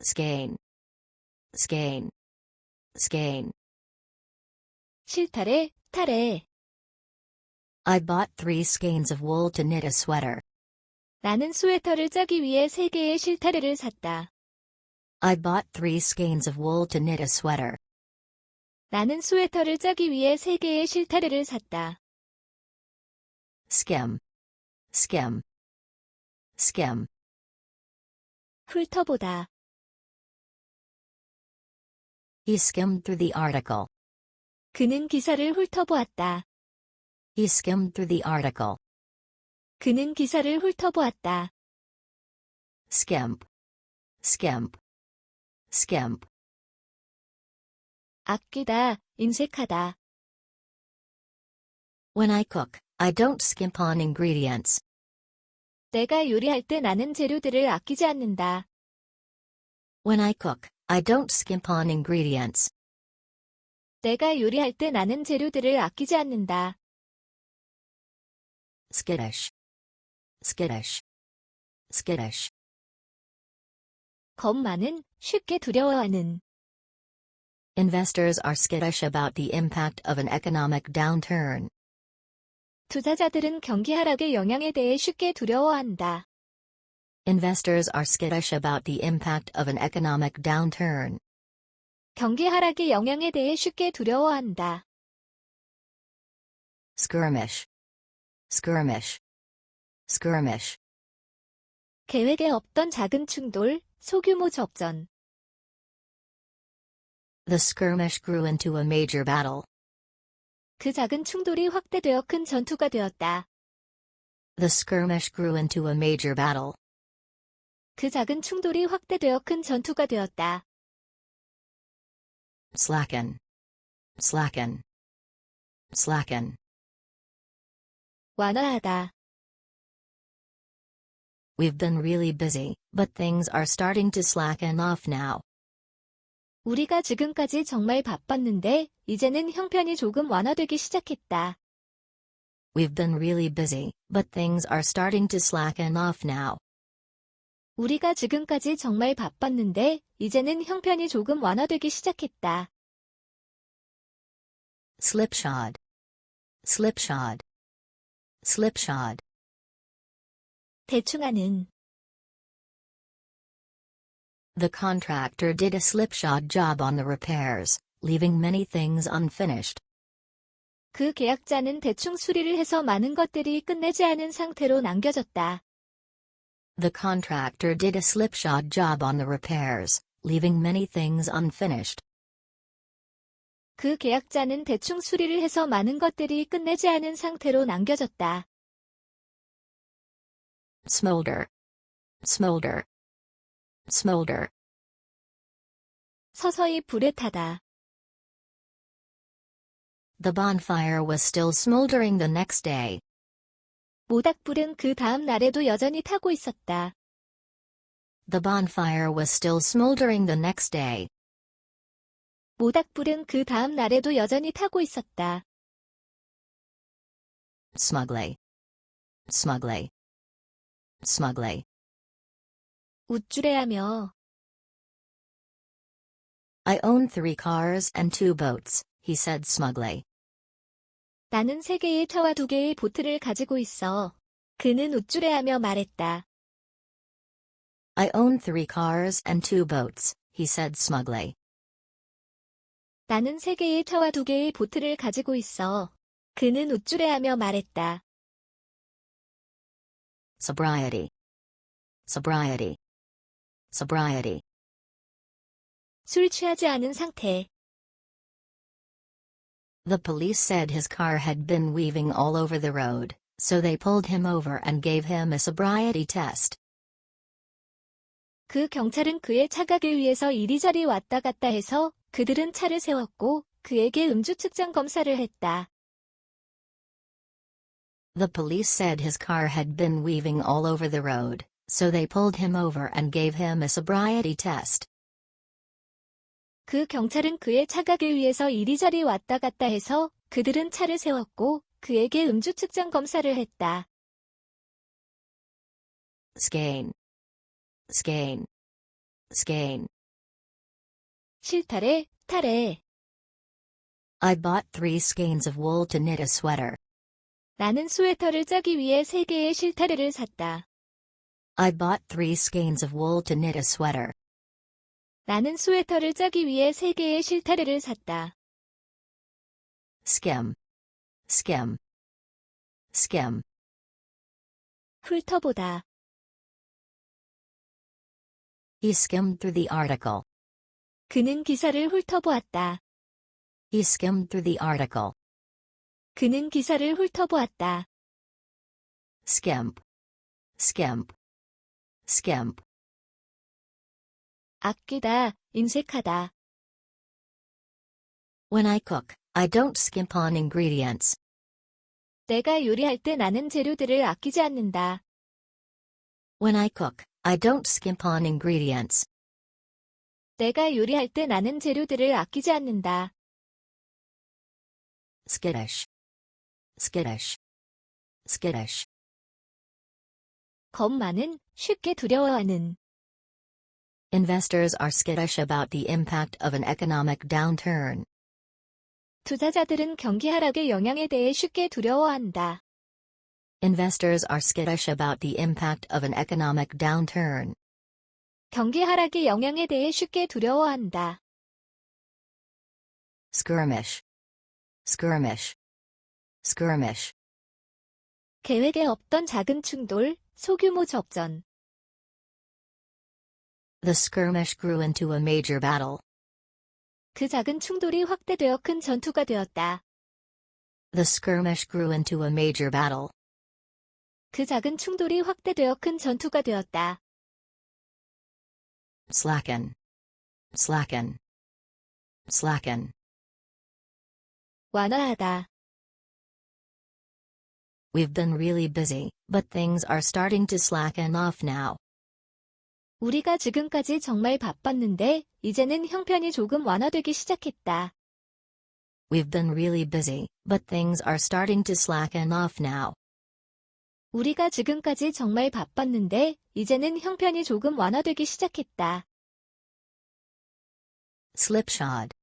skein, skein, skein. 실타래, 타래. I bought 3 skeins of wool to knit a sweater. 나는 스웨터를 짜기 위해 3개의 실타래를 샀다. I bought 3 skeins of wool to knit a sweater. 나는 스웨터를 짜기 위해 3개의 실타래를 샀다. Skim, skim, skim. 훑어보다. He skimmed through the article. 그는 기사를 훑어보았다. He skimmed through the article. 그는 기사를 훑어보았다. Skimp, skimp, skimp. 아끼다, 인색하다. When I cook, I don't skimp on ingredients. 내가 요리할 때 나는 재료들을 아끼지 않는다. When I cook, I don't skimp on ingredients. 내가 요리할 때 나는 재료들을 아끼지 않는다. Skittish, skittish, skittish. 겁 많은, 쉽게 두려워하는. Investors are skittish about the impact of an economic downturn. 투자자들은 경기 하락의 영향에 대해 쉽게 두려워한다. Investors are skittish about the impact of an economic downturn. 경기 하락의 영향에 대해 쉽게 두려워한다. Skirmish, skirmish, skirmish. 계획에 없던 작은 충돌, 소규모 접전. The skirmish grew into a major battle. 그 작은 충돌이 확대되어 큰 전투가 되었다. The skirmish grew into a major battle. 그 작은 충돌이 확대되어 큰 전투가 되었다. Slacken, slacken, slacken. 완화하다. We've been really busy, but things are starting to slacken off now. 우리가 지금까지 정말 바빴는데 이제는 형편이 조금 완화되기 시작했다. We've been really busy, but things are starting to slacken off now. 우리가 지금까지 정말 바빴는데 이제는 형편이 조금 완화되기 시작했다. Slipshod, slipshod, slipshod. 대충하는. The contractor did a slipshod job on the repairs, leaving many things unfinished. 그 계약자는 대충 수리를 해서 많은 것들이 끝내지 않은 상태로 남겨졌다. The contractor did a slipshod job on the repairs, leaving many things unfinished. 그 계약자는 대충 수리를 해서 많은 것들이 끝내지 않은 상태로 남겨졌다. Smolder, smolder, smolder. 서서히 불에 타다. The bonfire was still smoldering the next day. 모닥불은 그 다음 날에도 여전히 타고 있었다. The bonfire was still smoldering the next day. 모닥불은 그 다음 날에도 여전히 타고 있었다. Smugly, smugly, smugly. 우쭐해하며. I own 3 cars and 2 boats, he said smugly. 나는 3개의 차와 2개의 보트를 가지고 있어. 그는 우쭐해하며 말했다. I own 3 cars and 2 boats, he said smugly. 나는 3개의 차와 2개의 보트를 가지고 있어. 그는 우쭐해하며 말했다. Sobriety, sobriety, sobriety. 술 취하지 않은 상태. The police said his car had been weaving all over the road, so they pulled him over and gave him a sobriety test. 그 경찰은 그의 차각을 위해서 이리저리 왔다 갔다 해서 그들은 차를 세웠고 그에게 음주 측정 검사를 했다. The police said his car had been weaving all over the road, so they pulled him over and gave him a sobriety test. 그 경찰은 그의 차각을 위해서 이리저리 왔다 갔다 해서 그들은 차를 세웠고 그에게 음주 측정 검사를 했다. Skein, skein, Skein. 실타래, 타래. I bought 3 skeins of wool to knit a sweater. 나는 스웨터를 짜기 위해 3개의 실타래를 샀다. I bought 3 skeins of wool to knit a sweater. 나는 스웨터를 짜기 위해 3개의 실타래를 샀다. Skim. Skim. Skim. 훑어보다. He skimmed through the article. 그는 기사를 훑어보았다. He skimmed through the article. 그는 기사를 훑어보았다. Skimp. Skimp. Skimp. 아끼다, 인색하다. When I cook, I don't skimp on ingredients. 내가 요리할 때 나는 재료들을 아끼지 않는다. When I cook, I don't skimp on ingredients. 내가 요리할 때 나는 재료들을 아끼지 않는다. Skittish. Skittish. Skittish. 겁 많은, 쉽게 두려워하는. Investors are skittish about the impact of an economic downturn. 투자자들은 경기 하락의 영향에 대해 쉽게 두려워한다. Investors are skittish about the impact of an economic downturn. 경기 하락의 영향에 대해 쉽게 두려워한다. Skirmish. Skirmish. Skirmish. 계획에 없던 작은 충돌, 소규모 접전. The skirmish grew into a major battle. 그 작은 충돌이 확대되어 큰 전투가 되었다. The skirmish grew into a major battle. 그 작은 충돌이 확대되어 큰 전투가 되었다. Slacken. Slacken. Slacken. 완화하다. We've been really busy, but things are starting to slacken off now. 우리가 지금까지 정말 바빴는데, 이제는 형편이 조금 완화되기 시작했다. We've been really busy, but things are starting to slacken off now. 우리가 지금까지 정말 바빴는데, 이제는 형편이 조금 완화되기 시작했다. Slipshod.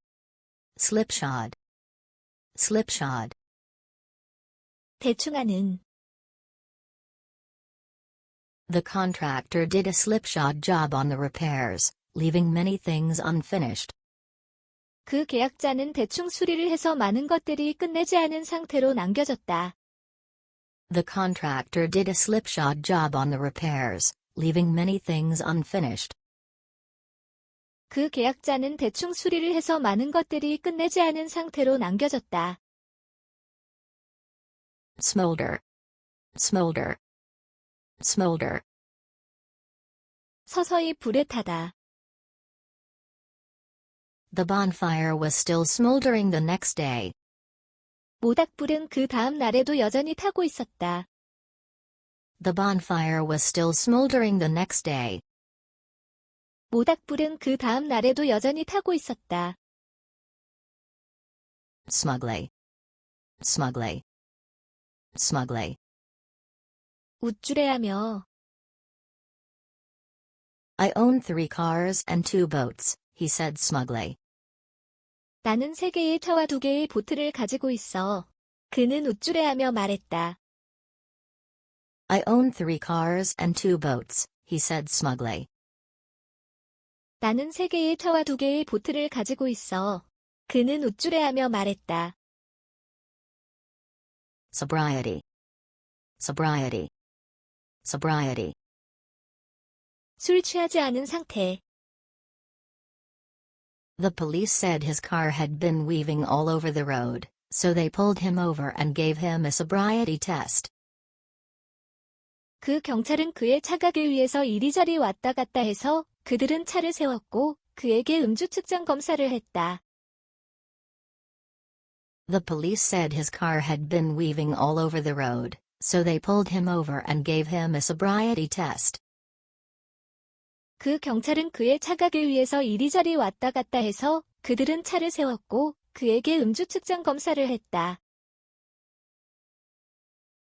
Slipshod. Slipshod. 대충하는. The contractor did a slipshod job on the repairs, leaving many things unfinished. 그 계약자는 대충 수리를 해서 많은 것들이 끝내지 않은 상태로 남겨졌다. The contractor did a slipshod job on the repairs, leaving many things unfinished. 그 계약자는 대충 수리를 해서 많은 것들이 끝내지 않은 상태로 남겨졌다. Smolder. Smolder. Smolder. 서서히 불에 타다. The bonfire was still smoldering the next day. 모닥불은 그 다음 날에도 여전히 타고 있었다. The bonfire was still smoldering the next day. 모닥불은 그 다음 날에도 여전히 타고 있었다. Smugly. Smugly. Smugly. 우쭐해하며. I own 3 cars and 2 boats, he said smugly. 나는 3개의 차와 2개의 보트를 가지고 있어. 그는 우쭐해하며 말했다. I own 3 cars and 2 boats, he said smugly. 나는 3개의 차와 2개의 보트를 가지고 있어. 그는 우쭐해하며 말했다. Sobriety. Sobriety. Sobriety. 술 취하지 않은 상태. The police said his car had been weaving all over the road, so they pulled him over and gave him a sobriety test. 그 경찰은 그의 차각을 위해서 이리저리 왔다 갔다 해서 그들은 차를 세웠고 그에게 음주 측정 검사를 했다. The police said his car had been weaving all over the road, so they pulled him over and gave him a sobriety test. 그 경찰은 그의 차각을 위해서 이리저리 왔다 갔다 해서 그들은 차를 세웠고 그에게 음주 측정 검사를 했다.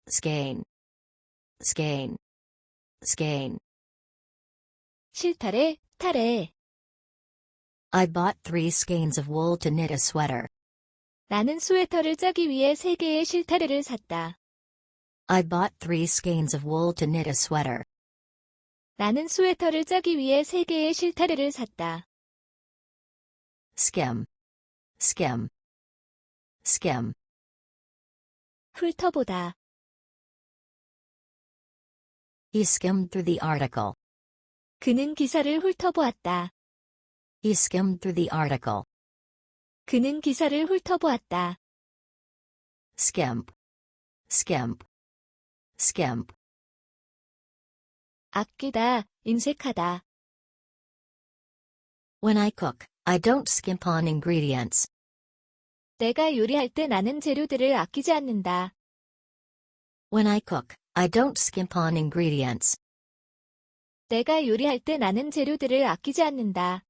Skein. Skein. Skein. 실타래, 타래. I bought 3 skeins of wool to knit a sweater. 나는 스웨터를 짜기 위해 3개의 실타래를 샀다. I bought 3 skeins of wool to knit a sweater. 나는 스웨터를 짜기 위해 3개의 실타래를 샀다. Skim. Skim. Skim. 훑어보다. He skimmed through the article. 그는 기사를 훑어보았다. He skimmed through the article. 그는 기사를 훑어보았다. Skimp. Skimp. Skimp. 아끼다, 인색하다. When I cook, I don't skimp on ingredients. 내가 요리할 때 나는 재료들을 아끼지 않는다. When I cook, I don't skimp on ingredients. 내가 요리할 때 나는 재료들을 아끼지 않는다.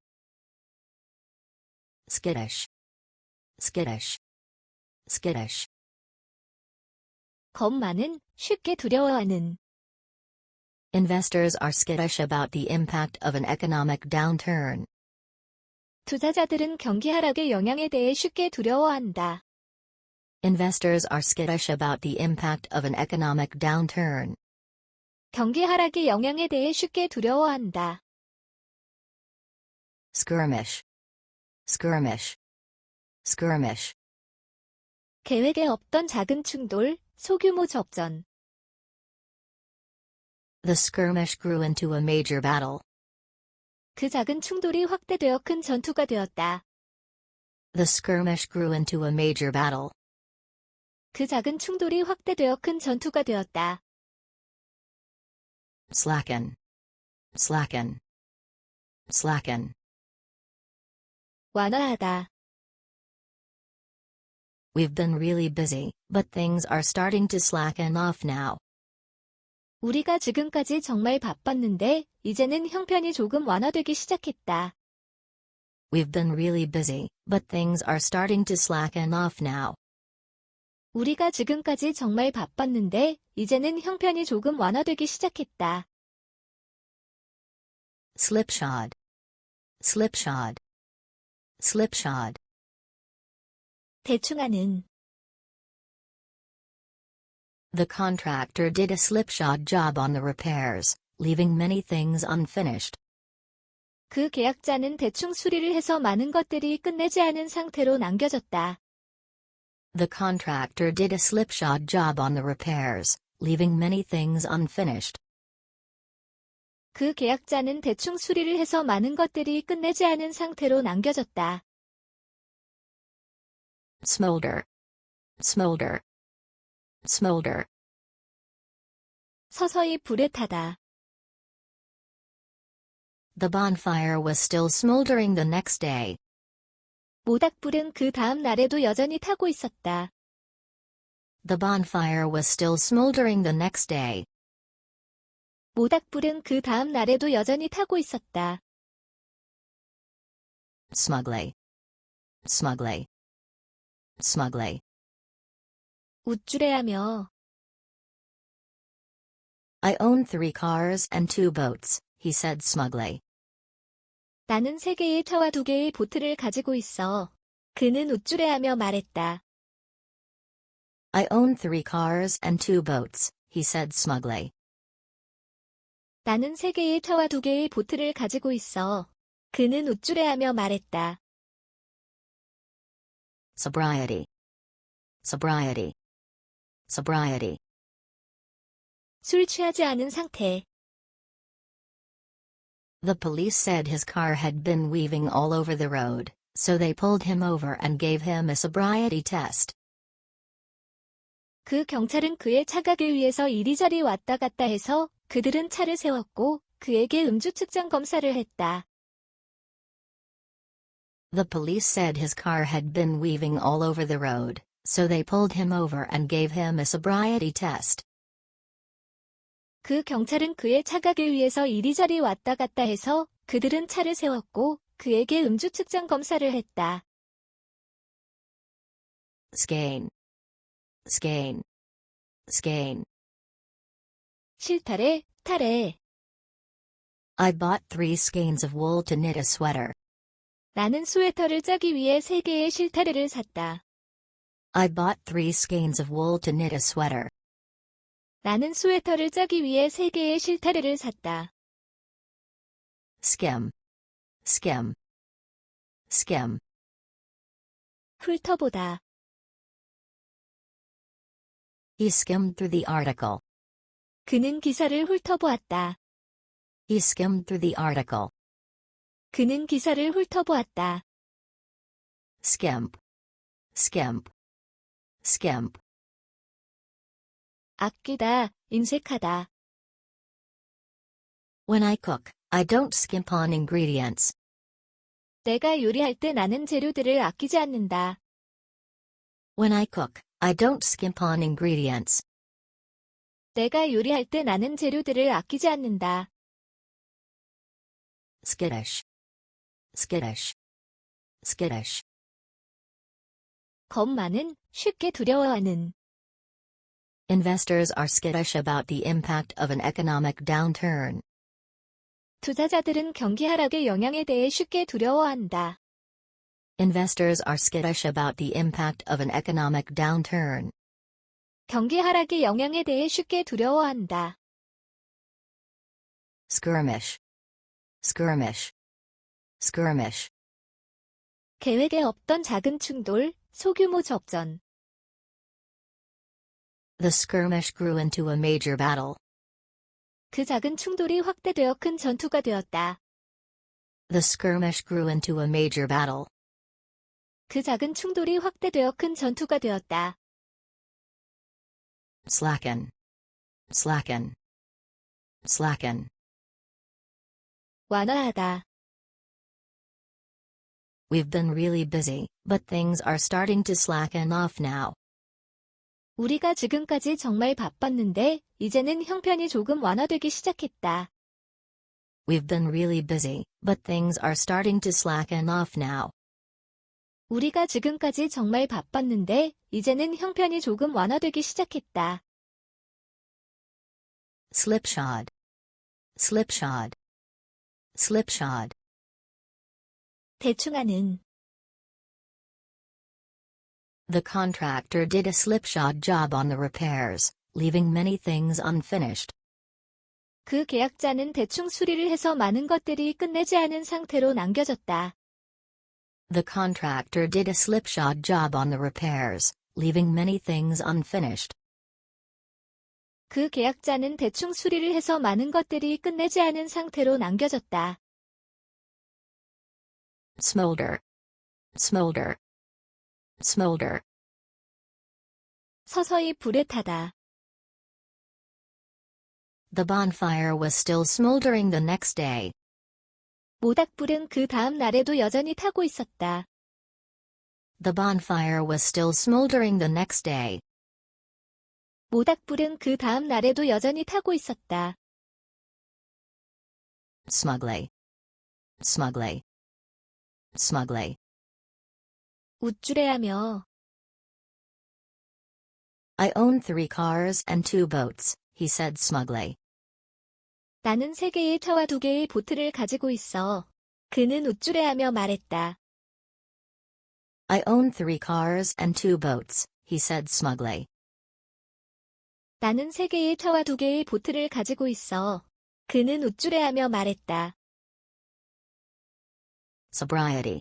Skittish. Skittish. Skittish. 겁 많은, 쉽게 두려워하는. Investors are skittish about the impact of an economic downturn. 투자자들은 경기 하락의 영향에 대해 쉽게 두려워한다. Investors are skittish about the impact of an economic downturn. 경기 하락의 영향에 대해 쉽게 두려워한다. Skirmish. Skirmish. Skirmish. 계획에 없던 작은 충돌, 소규모 접전. The skirmish grew into a major battle. 그 작은 충돌이 확대되어 큰 전투가 되었다. The skirmish grew into a major battle. 그 작은 충돌이 확대되어 큰 전투가 되었다. Slacken. Slacken. Slacken. 완화하다. We've been really busy, but things are starting to slacken off now. 우리가 지금까지 정말 바빴는데, 이제는 형편이 조금 완화되기 시작했다. We've been really busy, but things are starting to slacken off now. 우리가 지금까지 정말 바빴는데, 이제는 형편이 조금 완화되기 시작했다. Slipshod. Slipshod. Slipshod. 대충하는. The contractor did a slipshod job on the repairs, leaving many things unfinished. 그 계약자는 대충 수리를 해서 많은 것들이 끝내지 않은 상태로 남겨졌다. The contractor did a slipshod job on the repairs, leaving many things unfinished. 그 계약자는 대충 수리를 해서 많은 것들이 끝내지 않은 상태로 남겨졌다. Smolder. Smolder. Smolder. 서서히 불에 타다. The bonfire was still smoldering the next day. 모닥불은 그 다음 날에도 여전히 타고 있었다. The bonfire was still smoldering the next day. 모닥불은 그 다음 날에도 여전히 타고 있었다. Smugly. Smugly. Smugly. 우쭐해하며. I own 3 cars and 2 boats, he said smugly. 나는 3개의 차와 2개의 보트를 가지고 있어. 그는 우쭐해하며 말했다. I own 3 cars and 2 boats, he said smugly. 나는 3개의 차와 2개의 보트를 가지고 있어. 그는 우쭐해하며 말했다. Sobriety. Sobriety. Sobriety. 술 취하지 않은 상태. The police said his car had been weaving all over the road, so they pulled him over and gave him a sobriety test. 그 경찰은 그의 차각을 위해서 이리저리 왔다 갔다 해서 그들은 차를 세웠고 그에게 음주 측정 검사를 했다. The police said his car had been weaving all over the road, so they pulled him over and gave him a sobriety test. 그 경찰은 그의 차각을 위해서 이리저리 왔다 갔다 해서 그들은 차를 세웠고 그에게 음주 측정 검사를 했다. Skein. Skein. Skein. 실타래, 타래. I bought 3 skeins of wool to knit a sweater. 나는 스웨터를 짜기 위해 3개의 실타래를 샀다. I bought 3 skeins of wool to knit a sweater. 나는 스웨터를 짜기 위해 3개의 실타래를 샀다. Skim. Skim. Skim. 훑어보다. He skimmed through the article. 그는 기사를 훑어보았다. He skimmed through the article. 그는 기사를 훑어보았다. Skimp. Skimp. Skimp. 아끼다, 인색하다. When I cook, I don't skimp on ingredients. 내가 요리할 때 나는 재료들을 아끼지 않는다. When I cook, I don't skimp on ingredients. 내가 요리할 때 나는 재료들을 아끼지 않는다. Skittish. Skittish. Skittish. 겁 많은, 쉽게 두려워하는. Investors are skittish about the impact of an economic downturn. 투자자들은 경기 하락의 영향에 대해 쉽게 두려워한다. Investors are skittish about the impact of an economic downturn. 경기 하락의 영향에 대해 쉽게 두려워한다. Skirmish. Skirmish. Skirmish. 계획에 없던 작은 충돌, 소규모 접전. The skirmish grew into a major battle. 그 작은 충돌이 확대되어 큰 전투가 되었다. The skirmish grew into a major battle. 그 작은 충돌이 확대되어 큰 전투가 되었다. Slacken. Slacken. Slacken. 완화하다. We've been really busy, but things are starting to slacken off now. 우리가 지금까지 정말 바빴는데, 이제는 형편이 조금 완화되기 시작했다. We've been really busy, but things are starting to slacken off now. 우리가 지금까지 정말 바빴는데, 이제는 형편이 조금 완화되기 시작했다. Slipshod. Slipshod. Slipshod. 대충하는. The contractor did a slipshod job on the repairs, leaving many things unfinished. 그 계약자는 대충 수리를 해서 많은 것들이 끝내지 않은 상태로 남겨졌다. The contractor did a slipshod job on the repairs, leaving many things unfinished. 그 계약자는 대충 수리를 해서 많은 것들이 끝내지 않은 상태로 남겨졌다. Smolder. Smolder. Smolder. 서서히 불에 타다. The bonfire was still smoldering the next day. 모닥불은 그 다음 날에도 여전히 타고 있었다. The bonfire was still smoldering the next day. 모닥불은 그 다음 날에도 여전히 타고 있었다. Smugly. Smugly. Smugly. 우쭐해하며. I own 3 cars and 2 boats, he said smugly. 나는 3개의 차와 2개의 보트를 가지고 있어. 그는 우쭐해하며 말했다. I own 3 cars and 2 boats, he said smugly. 나는 3개의 차와 2개의 보트를 가지고 있어. 그는 우쭐해하며 말했다. Sobriety.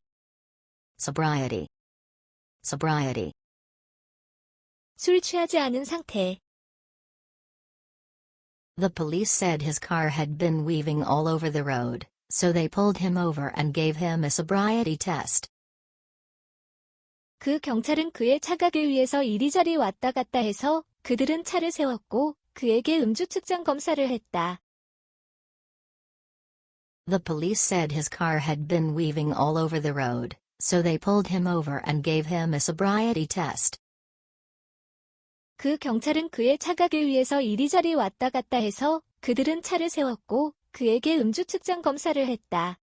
Sobriety. Sobriety. 술 취하지 않은 상태. The police said his car had been weaving all over the road, so they pulled him over and gave him a sobriety test. 그 경찰은 그의 차각을 위해서 이리저리 왔다 갔다 해서 그들은 차를 세웠고 그에게 음주 측정 검사를 했다. The police said his car had been weaving all over the road, so they pulled him over and gave him a sobriety test. 그 경찰은 그의 차각을 위해서 이리저리 왔다 갔다 해서 그들은 차를 세웠고 그에게 음주 측정 검사를 했다.